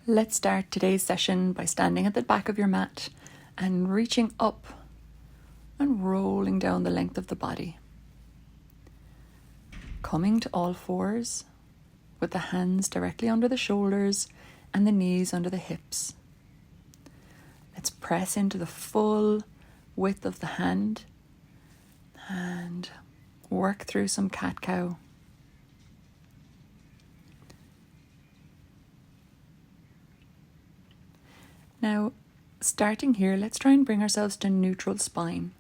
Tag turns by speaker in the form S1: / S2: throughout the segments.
S1: Let's start today's session by standing at the back of your mat and reaching up and rolling down the length of the body. Coming to all fours with the hands directly under the shoulders and the knees under the hips. Let's press into the full width of the hand and work through some cat-cow. Now, starting here, let's try and bring ourselves to neutral spine.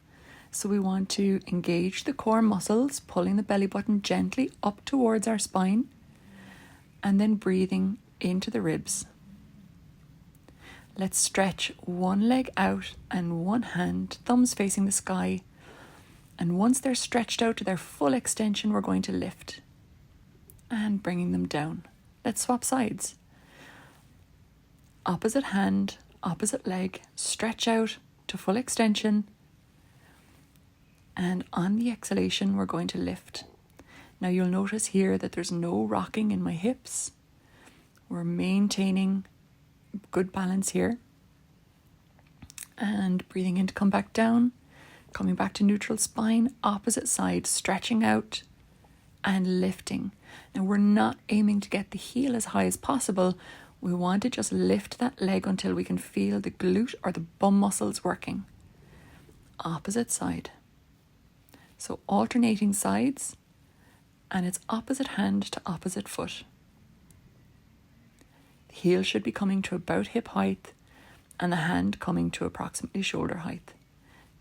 S1: So we want to engage the core muscles, pulling the belly button gently up towards our spine, and then breathing into the ribs. Let's stretch one leg out and one hand, thumbs facing the sky. And once they're stretched out to their full extension, we're going to lift and bringing them down. Let's swap sides. Opposite hand, opposite leg, stretch out to full extension. And on the exhalation, we're going to lift. Now you'll notice here that there's no rocking in my hips. We're maintaining good balance here. And breathing in to come back down, coming back to neutral spine, opposite side, stretching out and lifting. Now we're not aiming to get the heel as high as possible. We want to just lift that leg until we can feel the glute or the bum muscles working. Opposite side. So alternating sides, and it's opposite hand to opposite foot. The heel should be coming to about hip height and the hand coming to approximately shoulder height.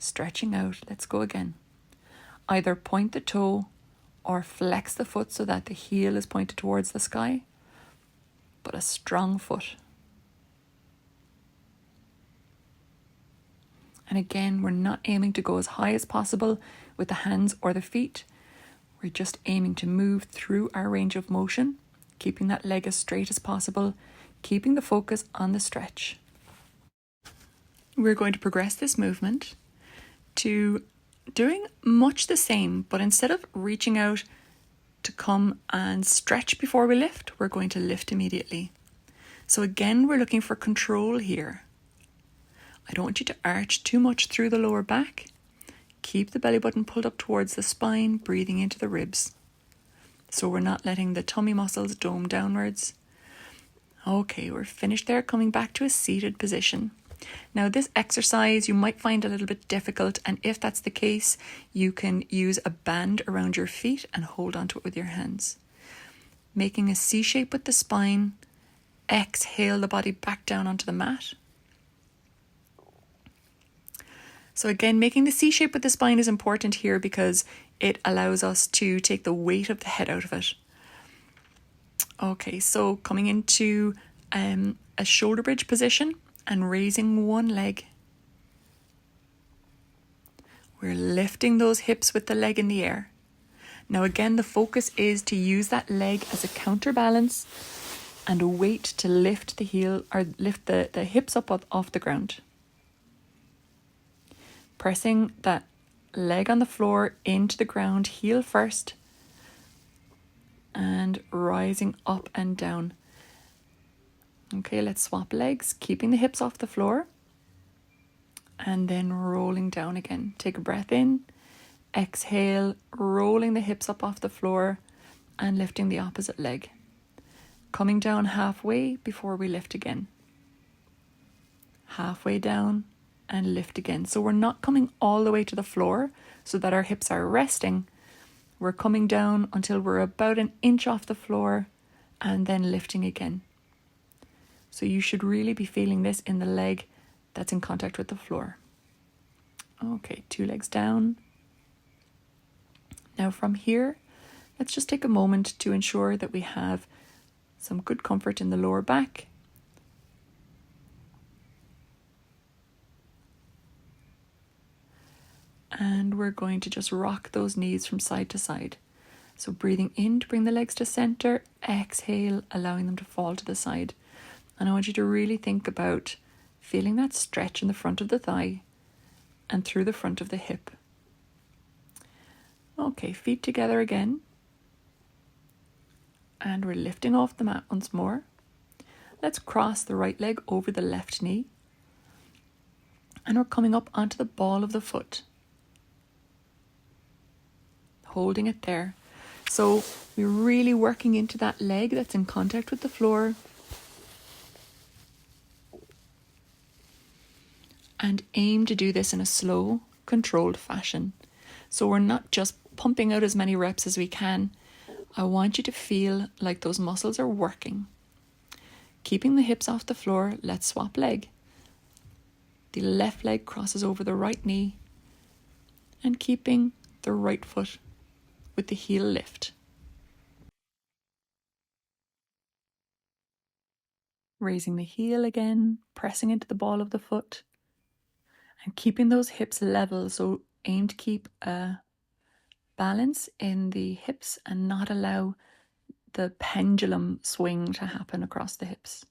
S1: Stretching out, let's go again. Either point the toe or flex the foot so that the heel is pointed towards the sky, but a strong foot. And again, we're not aiming to go as high as possible with the hands or the feet. We're just aiming to move through our range of motion, keeping that leg as straight as possible, keeping the focus on the stretch. We're going to progress this movement to doing much the same, but instead of reaching out to come and stretch before we lift, we're going to lift immediately. So again, we're looking for control here. I don't want you to arch too much through the lower back. Keep the belly button pulled up towards the spine, breathing into the ribs. So we're not letting the tummy muscles dome downwards. Okay, we're finished there, coming back to a seated position. Now this exercise you might find a little bit difficult, and if that's the case, you can use a band around your feet and hold onto it with your hands. Making a C shape with the spine, exhale the body back down onto the mat. So again, making the C shape with the spine is important here because it allows us to take the weight of the head out of it. Okay, so coming into a shoulder bridge position and raising one leg. We're lifting those hips with the leg in the air. Now again, the focus is to use that leg as a counterbalance and a weight to lift the heel or lift the hips up off the ground. Pressing that leg on the floor into the ground, heel first, and rising up and down. Okay, let's swap legs, keeping the hips off the floor, and then rolling down again. Take a breath in, exhale, rolling the hips up off the floor and lifting the opposite leg. Coming down halfway before we lift again. Halfway down and lift again. So we're not coming all the way to the floor so that our hips are resting. We're coming down until we're about an inch off the floor and then lifting again. So you should really be feeling this in the leg that's in contact with the floor. Okay, 2 legs down. Now from here, let's just take a moment to ensure that we have some good comfort in the lower back. And we're going to just rock those knees from side to side. So breathing in to bring the legs to center, exhale, allowing them to fall to the side. And I want you to really think about feeling that stretch in the front of the thigh and through the front of the hip. Okay, feet together again. And we're lifting off the mat once more. Let's cross the right leg over the left knee. And we're coming up onto the ball of the foot. Holding it there. So we're really working into that leg that's in contact with the floor. And aim to do this in a slow, controlled fashion. So we're not just pumping out as many reps as we can. I want you to feel like those muscles are working. Keeping the hips off the floor, let's swap leg. The left leg crosses over the right knee and keeping the right foot with the heel lift. Raising the heel again, pressing into the ball of the foot and keeping those hips level. So aim to keep a balance in the hips and not allow the pendulum swing to happen across the hips.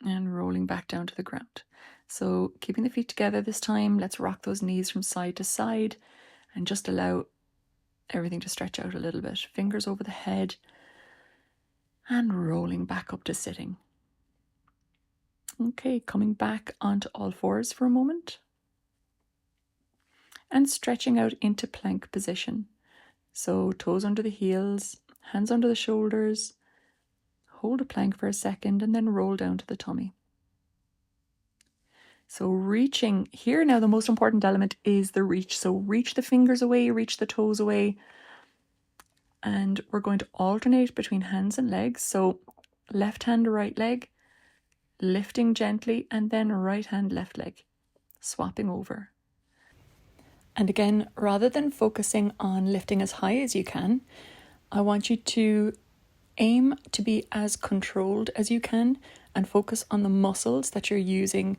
S1: And rolling back down to the ground. So keeping the feet together this time, let's rock those knees from side to side and just allow everything to stretch out a little bit. Fingers over the head and rolling back up to sitting. Okay, coming back onto all fours for a moment and stretching out into plank position. So toes under the heels, hands under the shoulders, hold a plank for a second and then roll down to the tummy. So reaching here now, the most important element is the reach. So reach the fingers away, reach the toes away. And we're going to alternate between hands and legs. So left hand, right leg, lifting gently, and then right hand, left leg, swapping over. And again, rather than focusing on lifting as high as you can, I want you to aim to be as controlled as you can and focus on the muscles that you're using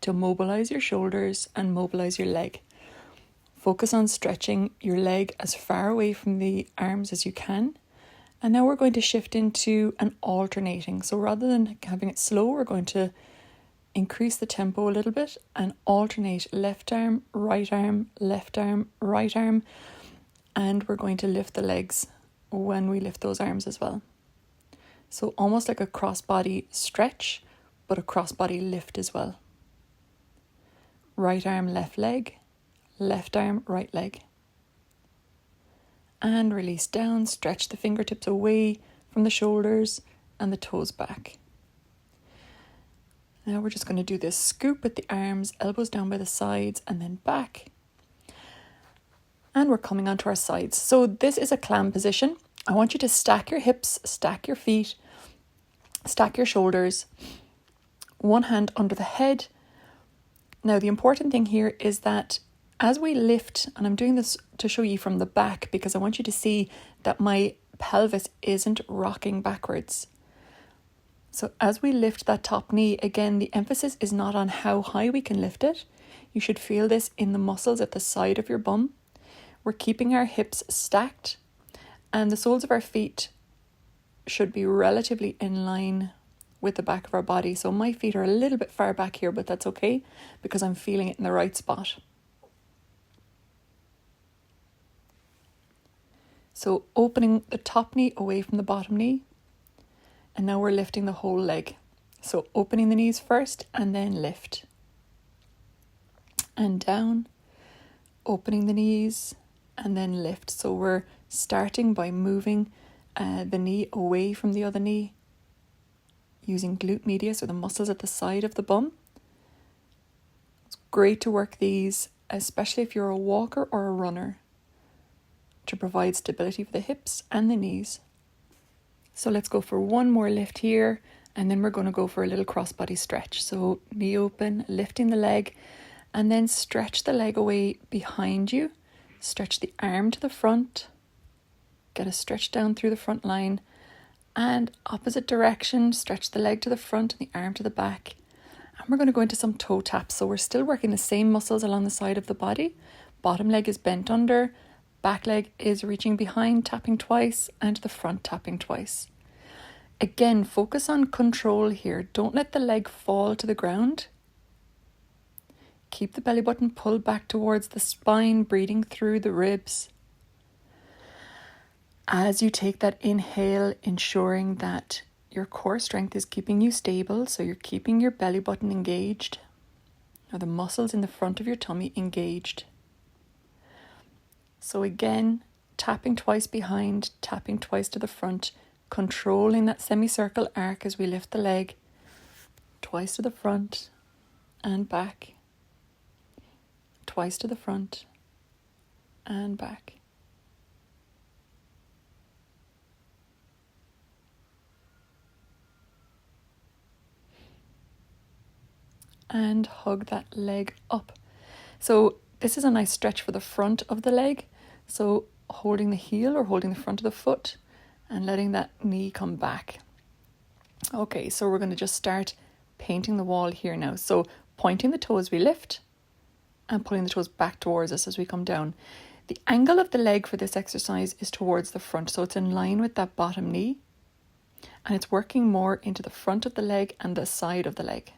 S1: to mobilize your shoulders and mobilize your leg. Focus on stretching your leg as far away from the arms as you can. And now we're going to shift into an alternating. So rather than having it slow, we're going to increase the tempo a little bit and alternate left arm, right arm, left arm, right arm. And we're going to lift the legs when we lift those arms as well. So almost like a cross-body stretch, but a cross-body lift as well. Right arm, left leg, left arm, right leg. And release down, stretch the fingertips away from the shoulders and the toes back. Now we're just going to do this scoop with the arms, elbows down by the sides and then back. And we're coming onto our sides. So this is a clam position. I want you to stack your hips, stack your feet, stack your shoulders, one hand under the head. Now the important thing here is that as we lift, and I'm doing this to show you from the back because I want you to see that my pelvis isn't rocking backwards. So as we lift that top knee, again, the emphasis is not on how high we can lift it. You should feel this in the muscles at the side of your bum. We're keeping our hips stacked and the soles of our feet should be relatively in line with the back of our body. So my feet are a little bit far back here, but that's okay because I'm feeling it in the right spot. So opening the top knee away from the bottom knee. And now we're lifting the whole leg. So opening the knees first and then lift. And down, opening the knees and then lift. So we're starting by moving the knee away from the other knee using glute medius or the muscles at the side of the bum. It's great to work these, especially if you're a walker or a runner, to provide stability for the hips and the knees. So let's go for one more lift here and then we're going to go for a little crossbody stretch. So knee open, lifting the leg and then stretch the leg away behind you. Stretch the arm to the front, get a stretch down through the front line and opposite direction, stretch the leg to the front and the arm to the back. And we're going to go into some toe taps. So we're still working the same muscles along the side of the body. Bottom leg is bent under, back leg is reaching behind, tapping twice, and the front tapping twice. Again, focus on control here. Don't let the leg fall to the ground. Keep the belly button pulled back towards the spine, breathing through the ribs. As you take that inhale, ensuring that your core strength is keeping you stable, so you're keeping your belly button engaged, or the muscles in the front of your tummy engaged. So again, tapping twice behind, tapping twice to the front, controlling that semicircle arc as we lift the leg, twice to the front and back, twice to the front and back. And hug that leg up. So this is a nice stretch for the front of the leg. So holding the heel or holding the front of the foot and letting that knee come back. Okay, so we're going to just start painting the wall here now. So pointing the toe as we lift and pulling the toes back towards us as we come down. The angle of the leg for this exercise is towards the front, so it's in line with that bottom knee, and it's working more into the front of the leg and the side of the leg.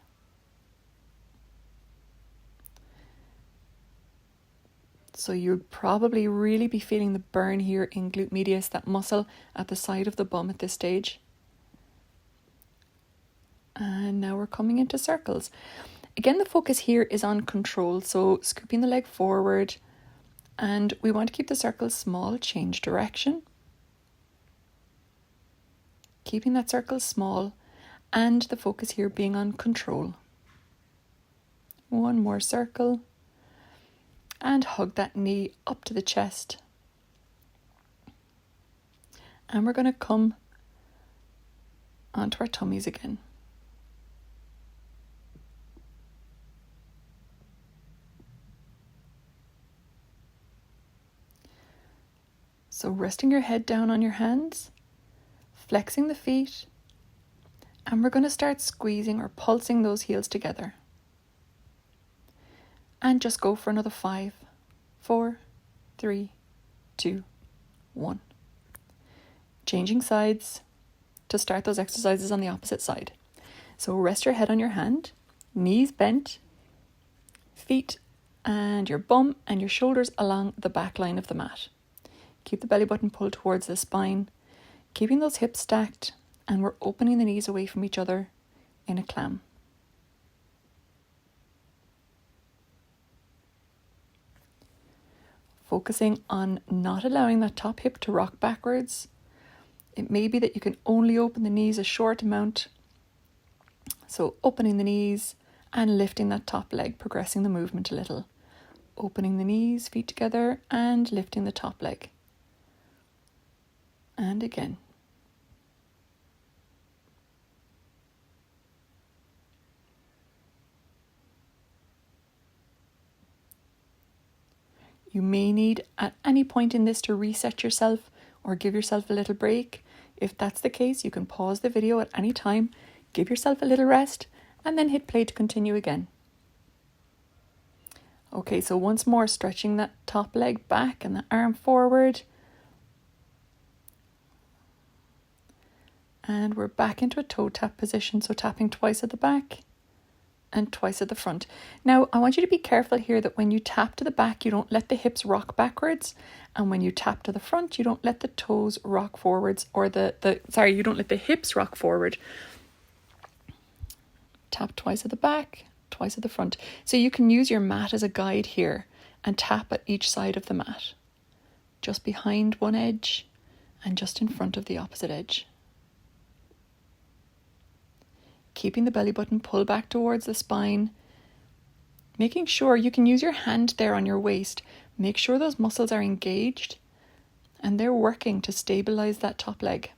S1: So you'd probably really be feeling the burn here in glute medius, that muscle at the side of the bum at this stage. And now we're coming into circles. Again, the focus here is on control, so scooping the leg forward, and we want to keep the circle small, change direction. Keeping that circle small, and the focus here being on control. One more circle. And hug that knee up to the chest. And we're going to come onto our tummies again. So resting your head down on your hands, flexing the feet, and we're going to start squeezing or pulsing those heels together. And just go for another 5, 4, 3, 2, 1. Changing sides to start those exercises on the opposite side. So rest your head on your hand, knees bent, feet and your bum and your shoulders along the back line of the mat. Keep the belly button pulled towards the spine, keeping those hips stacked, and we're opening the knees away from each other in a clam. Focusing on not allowing that top hip to rock backwards. It may be that you can only open the knees a short amount. So opening the knees and lifting that top leg, progressing the movement a little. Opening the knees, feet together, and lifting the top leg. And again. You may need at any point in this to reset yourself or give yourself a little break. If that's the case, you can pause the video at any time, give yourself a little rest, and then hit play to continue again. Okay, so once more, stretching that top leg back and the arm forward. And we're back into a toe tap position, so tapping twice at the back and twice at the front. Now, I want you to be careful here that when you tap to the back, you don't let the hips rock backwards. And when you tap to the front, you don't let the toes rock forwards, or you don't let the hips rock forward. Tap twice at the back, twice at the front. So you can use your mat as a guide here and tap at each side of the mat. Just behind one edge and just in front of the opposite edge. Keeping the belly button pulled back towards the spine. Making sure you can use your hand there on your waist. Make sure those muscles are engaged and they're working to stabilize that top leg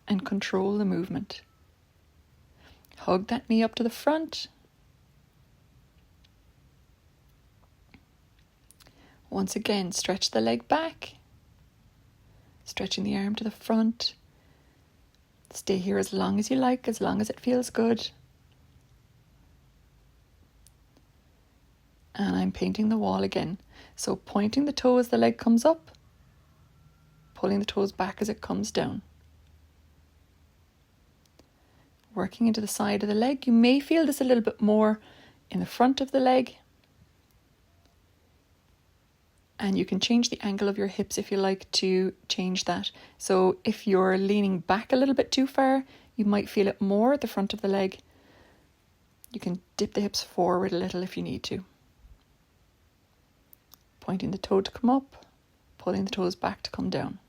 S1: and control the movement. Hug that knee up to the front. Once again, stretch the leg back. Stretching the arm to the front. Stay here as long as you like, as long as it feels good. And I'm painting the wall again. So pointing the toe as the leg comes up, pulling the toes back as it comes down. Working into the side of the leg. You may feel this a little bit more in the front of the leg. And you can change the angle of your hips if you like to change that. So if you're leaning back a little bit too far, you might feel it more at the front of the leg. You can dip the hips forward a little if you need to. Pointing the toe to come up, pulling the toes back to come down.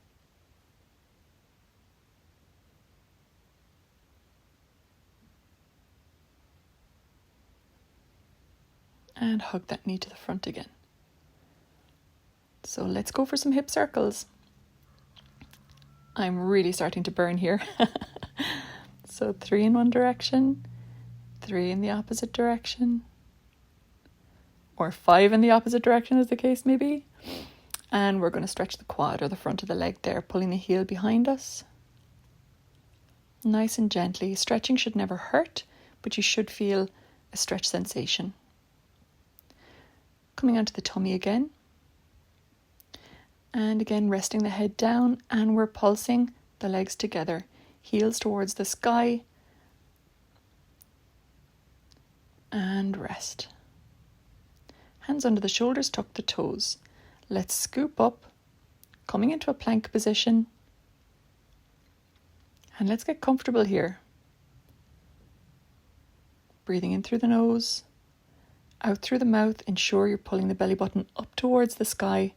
S1: And hug that knee to the front again. So let's go for some hip circles. I'm really starting to burn here. So 3 in one direction, 3 in the opposite direction, or 5 in the opposite direction as the case may be. And we're going to stretch the quad or the front of the leg there, pulling the heel behind us. Nice and gently. Stretching should never hurt, but you should feel a stretch sensation. Coming onto the tummy again. And again, resting the head down, and we're pulsing the legs together. Heels towards the sky. And rest. Hands under the shoulders, tuck the toes. Let's scoop up, coming into a plank position. And let's get comfortable here. Breathing in through the nose, out through the mouth. Ensure you're pulling the belly button up towards the sky.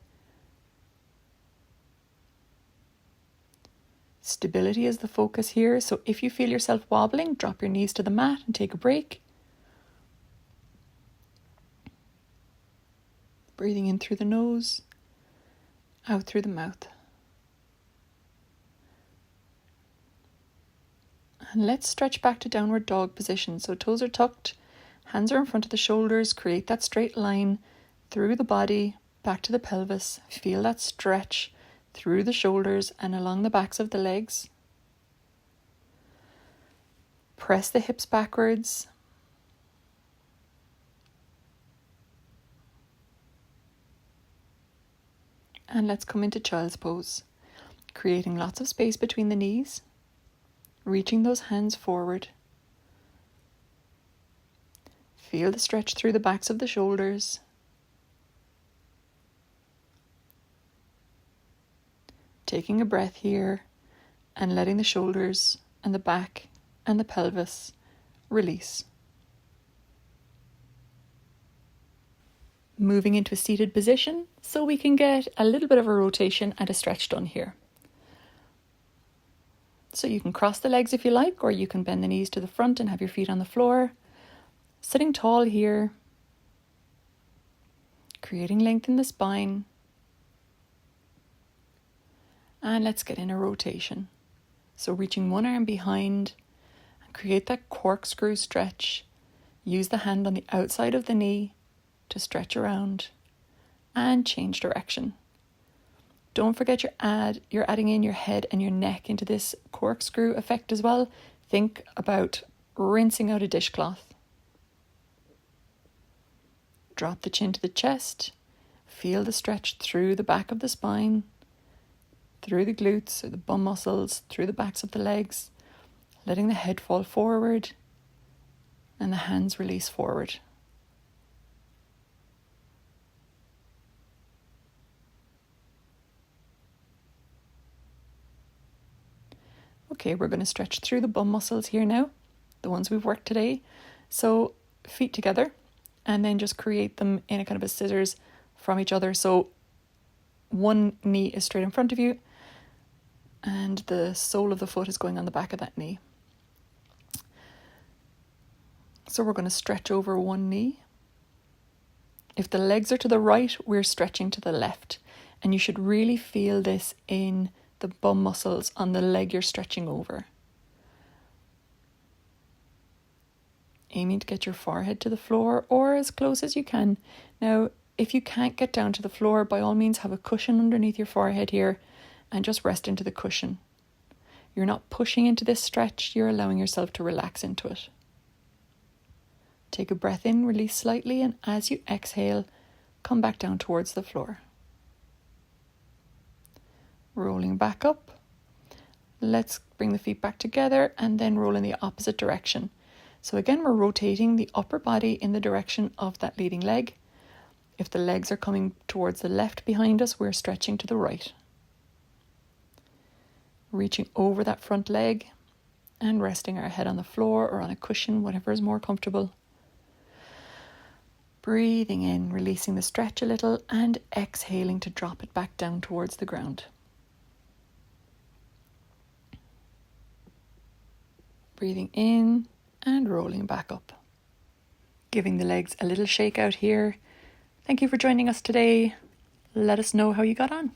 S1: Stability is the focus here. So if you feel yourself wobbling, drop your knees to the mat and take a break. Breathing in through the nose, out through the mouth. And let's stretch back to downward dog position. So toes are tucked, hands are in front of the shoulders. Create that straight line through the body, back to the pelvis. Feel that stretch through the shoulders and along the backs of the legs. Press the hips backwards. And let's come into child's pose, creating lots of space between the knees, reaching those hands forward. Feel the stretch through the backs of the shoulders. Taking a breath here and letting the shoulders and the back and the pelvis release. Moving into a seated position so we can get a little bit of a rotation and a stretch done here. So you can cross the legs if you like, or you can bend the knees to the front and have your feet on the floor. Sitting tall here, creating length in the spine. And let's get in a rotation. So reaching one arm behind and create that corkscrew stretch. Use the hand on the outside of the knee to stretch around and change direction. Don't forget you're adding in your head and your neck into this corkscrew effect as well. Think about rinsing out a dishcloth. Drop the chin to the chest. Feel the stretch through the back of the spine, through the glutes or the bum muscles, through the backs of the legs, letting the head fall forward and the hands release forward. Okay, we're going to stretch through the bum muscles here now, the ones we've worked today. So feet together, and then just create them in a kind of a scissors from each other. So one knee is straight in front of you, and the sole of the foot is going on the back of that knee. So we're going to stretch over one knee. If the legs are to the right, we're stretching to the left. And you should really feel this in the bum muscles on the leg you're stretching over. Aiming to get your forehead to the floor or as close as you can. Now, if you can't get down to the floor, by all means have a cushion underneath your forehead here and just rest into the cushion. You're not pushing into this stretch, you're allowing yourself to relax into it. Take a breath in, release slightly, and as you exhale, come back down towards the floor. Rolling back up. Let's bring the feet back together and then roll in the opposite direction. So again, we're rotating the upper body in the direction of that leading leg. If the legs are coming towards the left behind us, we're stretching to the right. Reaching over that front leg and resting our head on the floor or on a cushion, whatever is more comfortable. Breathing in, releasing the stretch a little, and exhaling to drop it back down towards the ground. Breathing in and rolling back up. Giving the legs a little shake out here. Thank you for joining us today. Let us know how you got on.